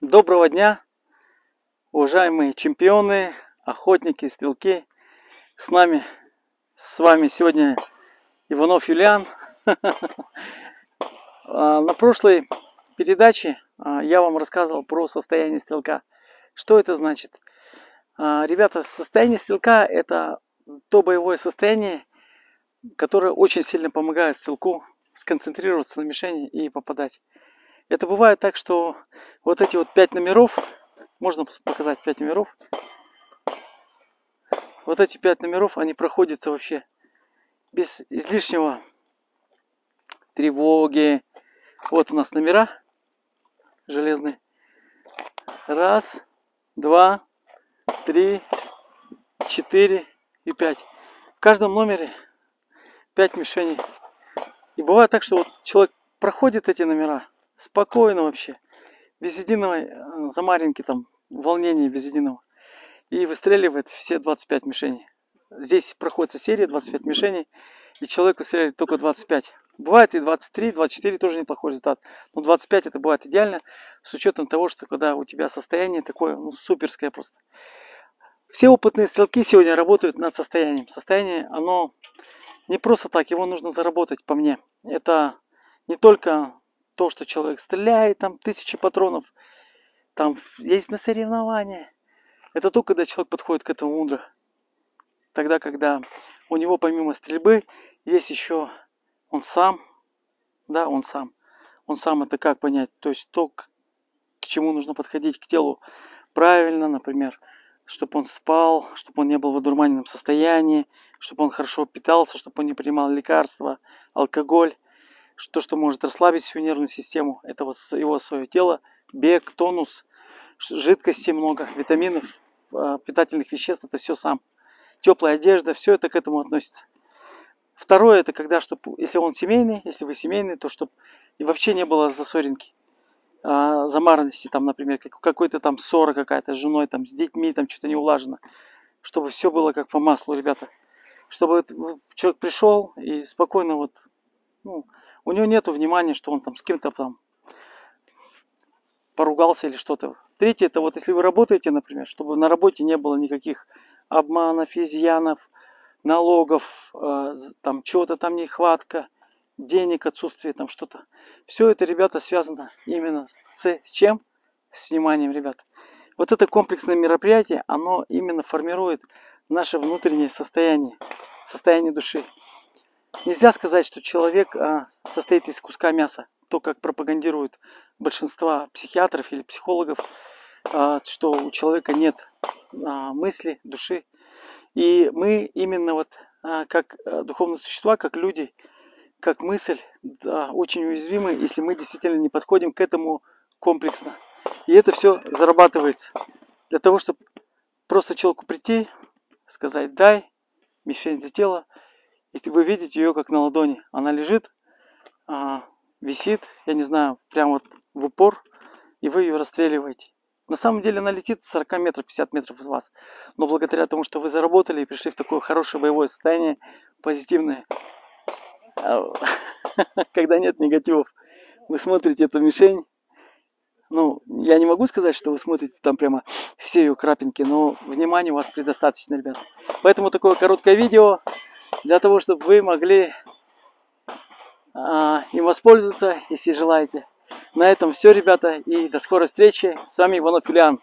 Доброго дня, уважаемые чемпионы, охотники, стрелки. С вами сегодня Иванов Юлиан. На прошлой передаче я вам рассказывал про состояние стрелка. Что это значит? Ребята, состояние стрелка – это то боевое состояние, которое очень сильно помогает стрелку сконцентрироваться на мишени и попадать. Это бывает так, что вот эти вот 5 номеров, можно показать 5 номеров. Вот эти 5 номеров, они проходятся вообще без излишнего тревоги. Вот у нас номера железные. 1, 2, 3, 4 и 5. В каждом номере 5 мишеней. И бывает так, что вот человек проходит эти номера спокойно вообще, без единого замаринки, там, волнения, без единого. И выстреливает все 25 мишеней. Здесь проходится серия 25 мишеней, и человек выстреливает только 25. Бывает и 23, 24 тоже неплохой результат. Но 25 это бывает идеально, с учетом того, что когда у тебя состояние такое, суперское просто. Все опытные стрелки сегодня работают над состоянием. Состояние, оно не просто так, его нужно заработать, по мне. Это не только то, что человек стреляет, там 1000 патронов, там есть на соревнования. Это то, когда человек подходит к этому мудро. Тогда, когда у него помимо стрельбы есть еще он сам. Да, он сам. Он сам это как понять? То есть то, к чему нужно подходить к телу правильно, например, чтобы он спал, чтобы он не был в одурманенном состоянии, чтобы он хорошо питался, чтобы он не принимал лекарства, алкоголь. То, что может расслабить всю нервную систему, это вот его свое тело, бег, тонус, жидкости много, витаминов, питательных веществ, это все сам. Теплая одежда, все это к этому относится. Второе, это когда, если он семейный, если вы семейный, то чтобы и вообще не было засоринки, замаранности, там, например, какой-то там ссора какая-то с женой, там, с детьми, там что-то не улажено. Чтобы все было как по маслу, ребята. Чтобы человек пришел и спокойно вот, у него нету внимания, что он там с кем-то там поругался или что-то. Третье, это вот если вы работаете, например, чтобы на работе не было никаких обманов, изъянов, налогов, там чего-то там нехватка, денег, отсутствие, там что-то. Все это, ребята, связано именно с чем? С вниманием, ребят. Вот это комплексное мероприятие, оно именно формирует наше внутреннее состояние души. Нельзя сказать, что человек состоит из куска мяса. То, как пропагандируют большинство психиатров или психологов, что у человека нет мысли, души. И мы именно вот как духовные существа, как люди, как мысль, очень уязвимы, если мы действительно не подходим к этому комплексно. И это все зарабатывается для того, чтобы просто человеку прийти, сказать «дай», мишень за тело, и вы видите ее как на ладони. Она лежит, висит, я не знаю, прямо вот в упор, и вы ее расстреливаете. На самом деле она летит 40 метров, 50 метров от вас. Но благодаря тому, что вы заработали и пришли в такое хорошее боевое состояние, позитивное, когда нет негативов, вы смотрите эту мишень. Я не могу сказать, что вы смотрите там прямо все ее крапинки, но внимания у вас предостаточно, ребят. Поэтому такое короткое видео, для того, чтобы вы могли им воспользоваться, если желаете. На этом все, ребята, и до скорой встречи. С вами Иванов Юлиан.